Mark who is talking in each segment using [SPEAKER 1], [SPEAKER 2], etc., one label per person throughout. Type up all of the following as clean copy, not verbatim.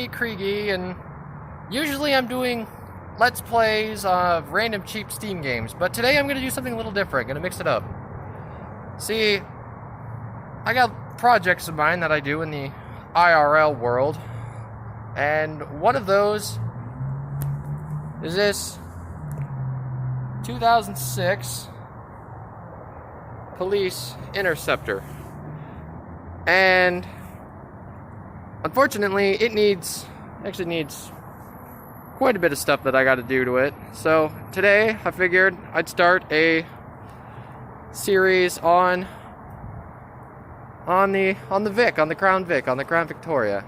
[SPEAKER 1] Kriegy, and usually I'm doing Let's Plays of random cheap Steam games, but today I'm going to do something a little different. I'm going to mix it up. See, I got projects of mine that I do in the IRL world, and one of those is this 2006 police Interceptor. And unfortunately, it actually needs quite a bit of stuff that I got to do to it. So today, I figured I'd start a series on the Crown Victoria,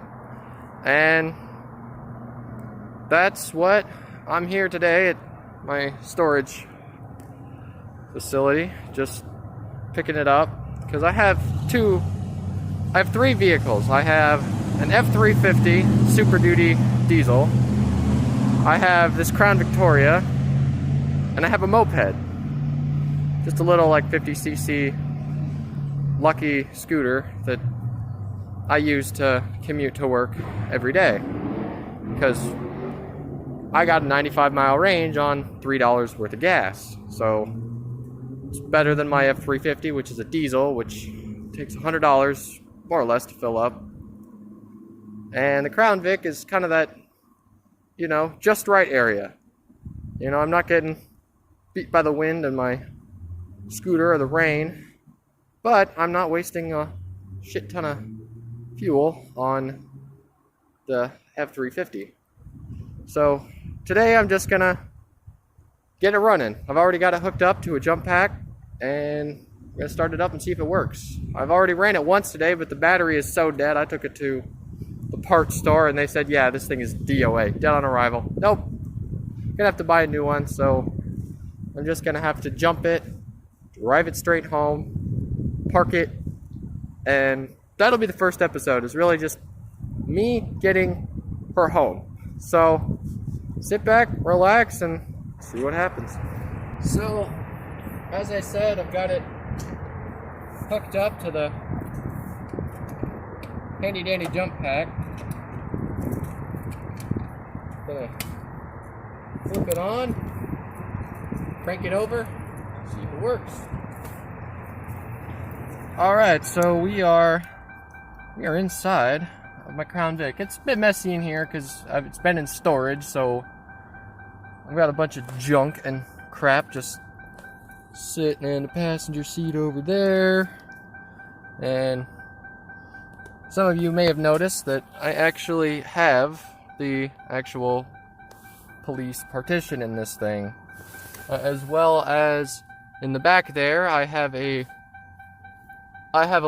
[SPEAKER 1] and that's what I'm here today at my storage facility, just picking it up because I have three vehicles. I have an F-350 Super Duty diesel, I have this Crown Victoria, and I have a moped. Just a little like 50cc lucky scooter that I use to commute to work every day, because I got a 95-mile range on $3 worth of gas. So it's better than my F-350, which is a diesel, which takes $100 more or less to fill up. And the Crown Vic is kind of that, just right area. I'm not getting beat by the wind in my scooter or the rain, but I'm not wasting a shit ton of fuel on the F-350. So today I'm just gonna get it running. I've already got it hooked up to a jump pack, and I'm gonna start it up and see if it works. I've already ran it once today, but the battery is so dead. I took it to the parts store and they said, yeah, this thing is DOA, dead on arrival. Nope, gonna have to buy a new one. So I'm just gonna have to jump it, drive it straight home, park it, and that'll be the first episode. It's really just me getting her home. So sit back, relax, and see what happens. So, as I said, I've got it hooked up to the handy dandy jump pack. Gonna flip it on, crank it over, see if it works. Alright, so we are inside of my Crown Vic. It's a bit messy in here because it's been in storage, so I've got a bunch of junk and crap just sitting in the passenger seat over there. And some of you may have noticed that I actually have the actual police partition in this thing, as well as in the back there I have a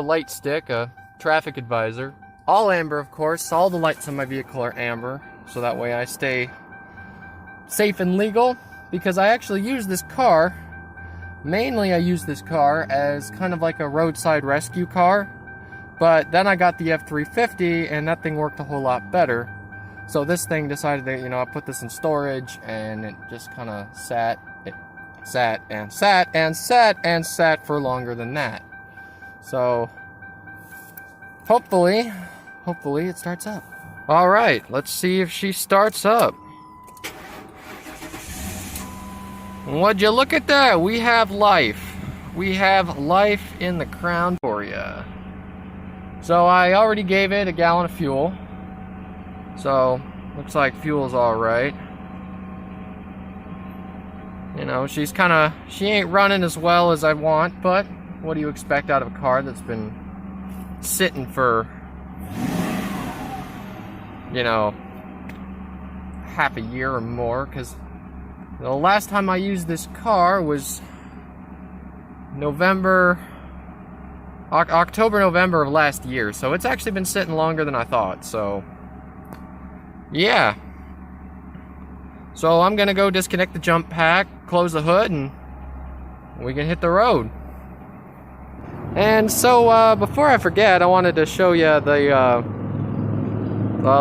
[SPEAKER 1] light stick, a traffic advisor, all amber of course. All the lights on my vehicle are amber, so that way I stay safe and legal, because I actually use this car, mainly I use this car as kind of like a roadside rescue car, but then I got the F-350 and that thing worked a whole lot better. So this thing decided that, I put this in storage, and it just kind of sat for longer than that. So hopefully it starts up. All right, let's see if she starts up. Would you look at that? We have life. We have life in the Crown Victoria. So I already gave it a gallon of fuel. So looks like fuel's all right. She ain't running as well as I want, but what do you expect out of a car that's been sitting for, half a year or more? Because the last time I used this car was October, November of last year. So it's actually been sitting longer than I thought. So, yeah. So I'm going to go disconnect the jump pack, close the hood, and we can hit the road. And so, before I forget, I wanted to show you the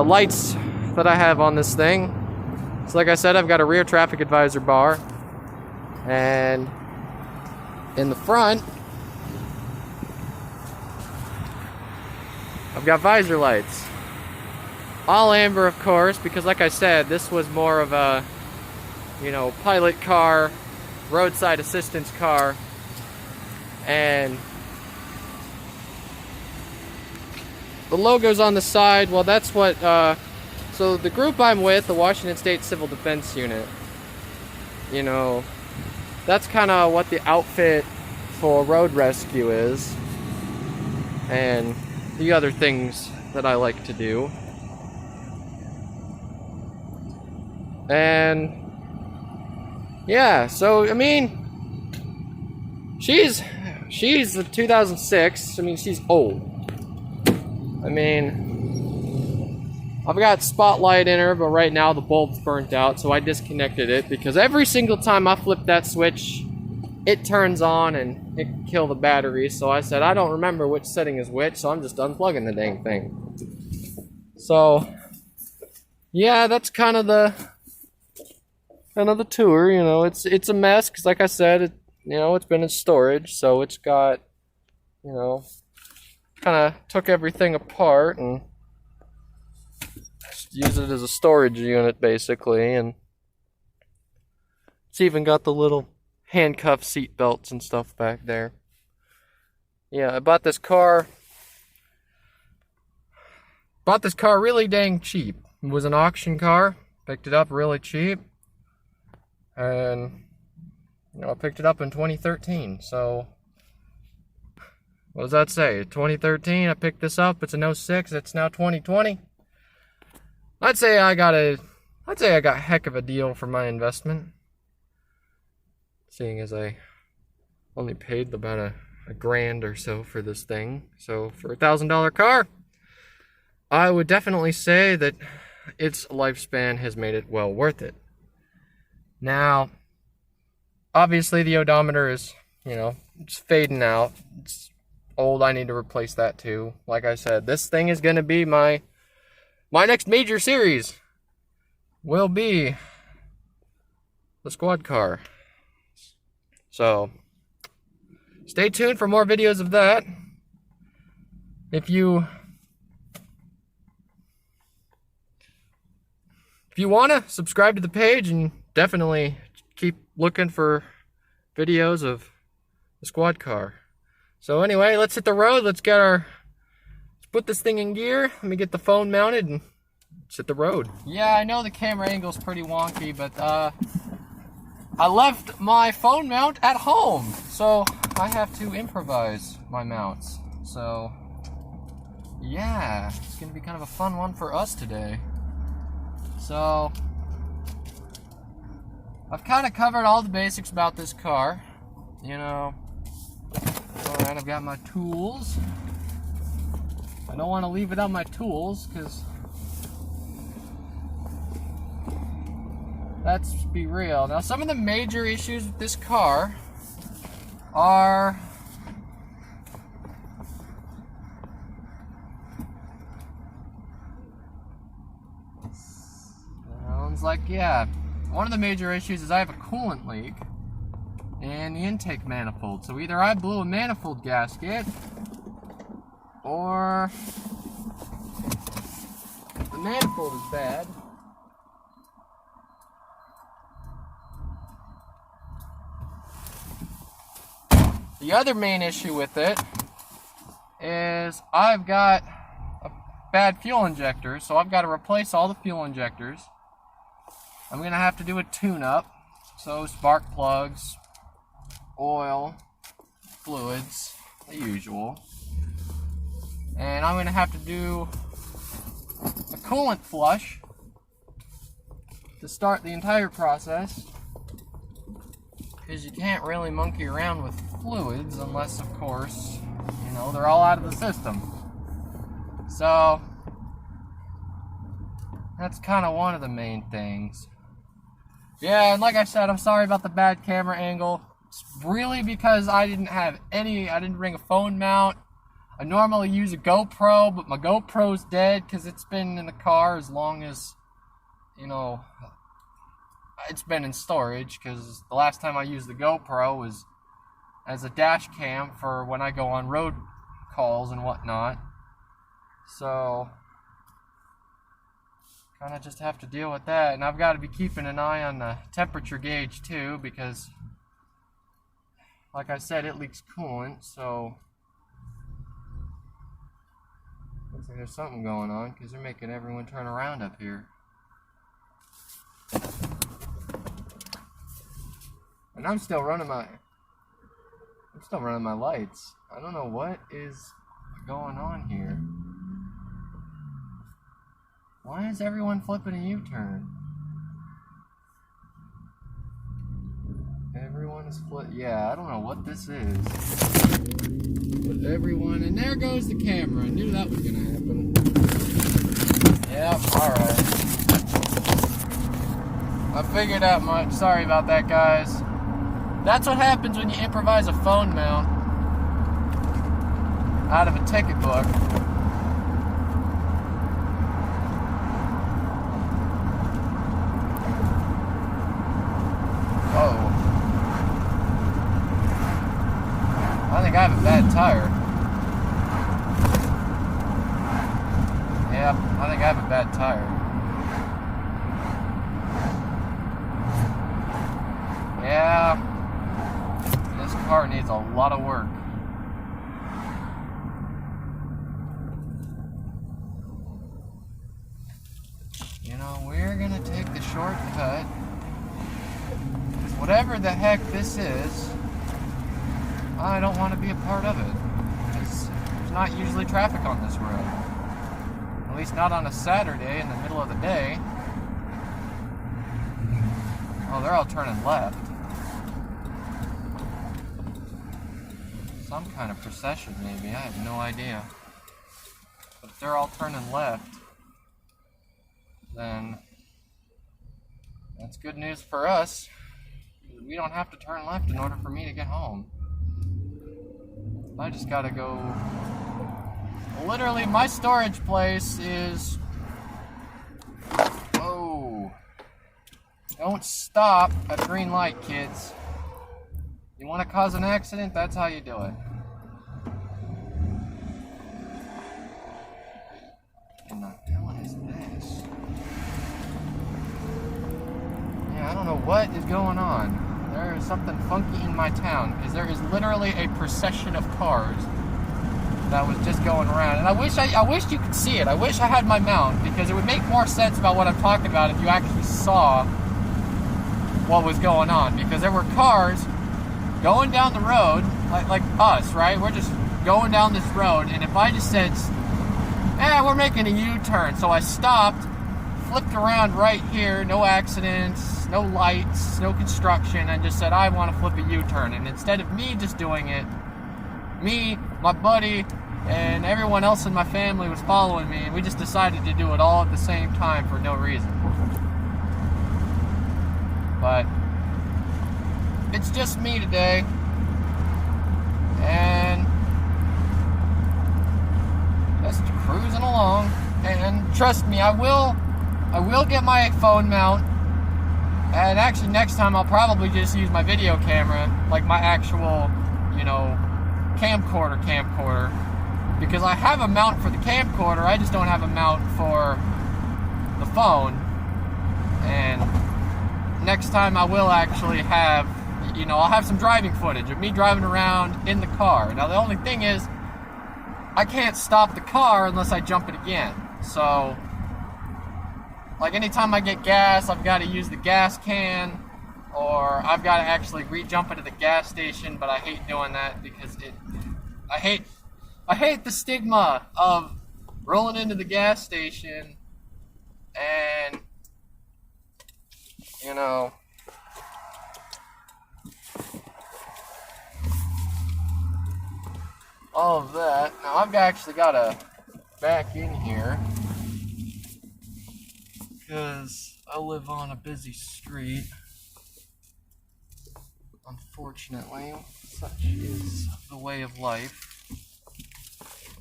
[SPEAKER 1] lights that I have on this thing. So like I said, I've got a rear traffic advisor bar, and in the front, I've got visor lights. all amber, of course, because like I said, this was more of a, you know, pilot car, roadside assistance car. And the logo's on the side. Well, that's what, so the group I'm with, the Washington State Civil Defense Unit, you know, that's kind of what the outfit for road rescue is. And the other things that I like to do. And yeah, so I mean, she's the 2006. I mean, she's old. I mean, I've got spotlight in her, but right now the bulb's burnt out, so I disconnected it because every single time I flip that switch, it turns on and it can kill the battery. So I said, I don't remember which setting is which, so I'm just unplugging the dang thing. So yeah, that's kind of the tour. You know, it's a mess because, like I said, you know, it's been in storage, so it's got, you know, kind of took everything apart and just use it as a storage unit basically. And it's even got the little handcuff seat belts and stuff back there. Yeah, I bought this car really dang cheap. It was an auction car. Picked it up really cheap. And, you know, I picked it up in 2013. So, what does that say? 2013, I picked this up. It's an 06. It's now 2020. I'd say I got a heck of a deal for my investment. Seeing as I only paid about a grand or so for this thing. So for a $1,000 car, I would definitely say that its lifespan has made it well worth it. Now, obviously the odometer is, you know, it's fading out. It's old. I need to replace that too. Like I said, this thing is going to be my next major series will be the squad car. So, stay tuned for more videos of that. If you want to subscribe to the page, and definitely keep looking for videos of the squad car. So anyway, let's hit the road. Let's put this thing in gear. Let me get the phone mounted and let's hit the road. Yeah, I know the camera angle's pretty wonky, but I left my phone mount at home, so I have to improvise my mounts. So, yeah, it's going to be kind of a fun one for us today. So, I've kind of covered all the basics about this car, you know. Alright, I've got my tools. I don't want to leave without my tools, because let's be real. Now, some of the major issues with this car are sounds like, yeah, one of the major issues is I have a coolant leak in the intake manifold. So either I blew a manifold gasket or the manifold is bad. The other main issue with it is I've got a bad fuel injector, so I've got to replace all the fuel injectors. I'm going to have to do a tune-up, so spark plugs, oil, fluids, the usual. And I'm going to have to do a coolant flush to start the entire process, because you can't really monkey around with fluids unless, of course, you know, they're all out of the system. So that's kind of one of the main things. Yeah, and like I said, I'm sorry about the bad camera angle. It's really because I didn't bring a phone mount. I normally use a GoPro, but my GoPro's dead because it's been in the car as long as, you know, it's been in storage, because the last time I used the GoPro was as a dash cam for when I go on road calls and whatnot. So, kind of just have to deal with that. And I've got to be keeping an eye on the temperature gauge too, because like I said, it leaks coolant, so looks like there's something going on because they're making everyone turn around up here. And I'm still running my lights. I don't know what is going on here. Why is everyone flipping a U-turn? Everyone is yeah, I don't know what this is. But everyone, and there goes the camera. I knew that was gonna happen. Yep, alright. I figured that much. Sorry about that, guys. That's what happens when you improvise a phone mount out of a ticket book. Oh. I think I have a bad tire. Yeah, I think I have a bad tire. Yeah. This car needs a lot of work. You know, we're gonna take the shortcut. Whatever the heck this is, I don't want to be a part of it. There's not usually traffic on this road. At least not on a Saturday in the middle of the day. Oh, they're all turning left. Some kind of procession, maybe. I have no idea. But if they're all turning left, then that's good news for us. We don't have to turn left in order for me to get home. I just gotta go. Literally, my storage place is. Whoa. Don't stop at green light, kids. You want to cause an accident? That's how you do it. What the hell is this? Yeah, I don't know what is going on. There is something funky in my town, because there is literally a procession of cars that was just going around. And I wish you could see it. I wish I had my mount, because it would make more sense about what I'm talking about if you actually saw what was going on. Because there were cars going down the road, like us, right? We're just going down this road, and if I just said, we're making a U-turn, so I stopped, flipped around right here, no accidents, no lights, no construction, and just said, I want to flip a U-turn. And instead of me just doing it, me, my buddy, and everyone else in my family was following me, and we just decided to do it all at the same time for no reason. But it's just me today, and just cruising along. And trust me, I will get my phone mount. And actually, next time I'll probably just use my video camera, like my actual, camcorder, because I have a mount for the camcorder. I just don't have a mount for the phone. And next time I will actually have, I'll have some driving footage of me driving around in the car. Now the only thing is, I can't stop the car unless I jump it again. So, like anytime I get gas, I've got to use the gas can, or I've got to actually re-jump into the gas station. But I hate doing that because I hate the stigma of rolling into the gas station and all of that. Now I've actually got to back in here because I live on a busy street. Unfortunately, such is the way of life.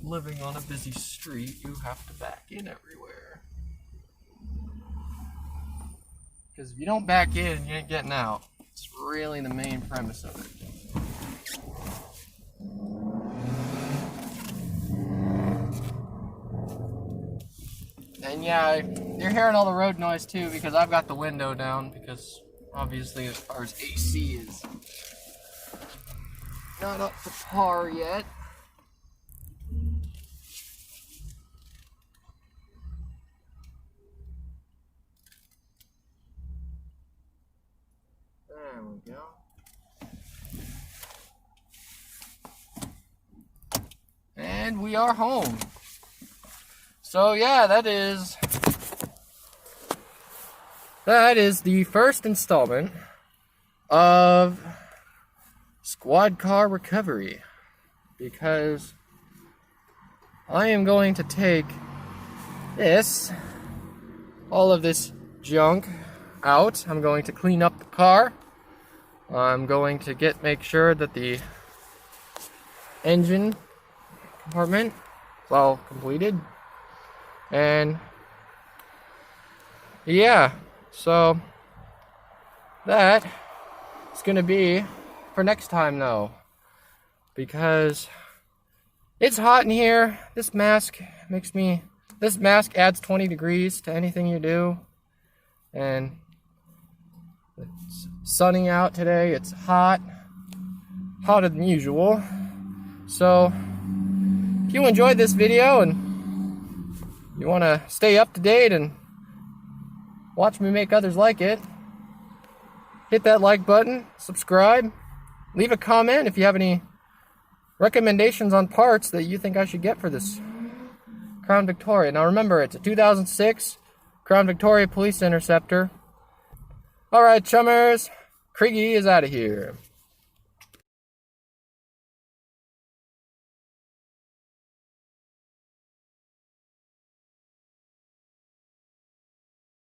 [SPEAKER 1] Living on a busy street, you have to back in everywhere. Because if you don't back in, you ain't getting out. It's really the main premise of it. And yeah, you're hearing all the road noise too because I've got the window down because obviously as far as AC is not up to par yet. There we go. And we are home. So yeah, that is the first installment of Squad Car Recovery, because I am going to take all of this junk out. I'm going to clean up the car. I'm going to make sure that the engine compartment is all completed. And yeah, so that is going to be for next time though, because it's hot in here. This mask adds 20 degrees to anything you do, and it's sunny out today. It's hotter than usual. So if you enjoyed this video and you want to stay up to date and watch me make others like it, hit that like button, subscribe, leave a comment if you have any recommendations on parts that you think I should get for this Crown Victoria. Now remember, it's a 2006 Crown Victoria Police Interceptor. Alright, chummers, Kriggy is out of here.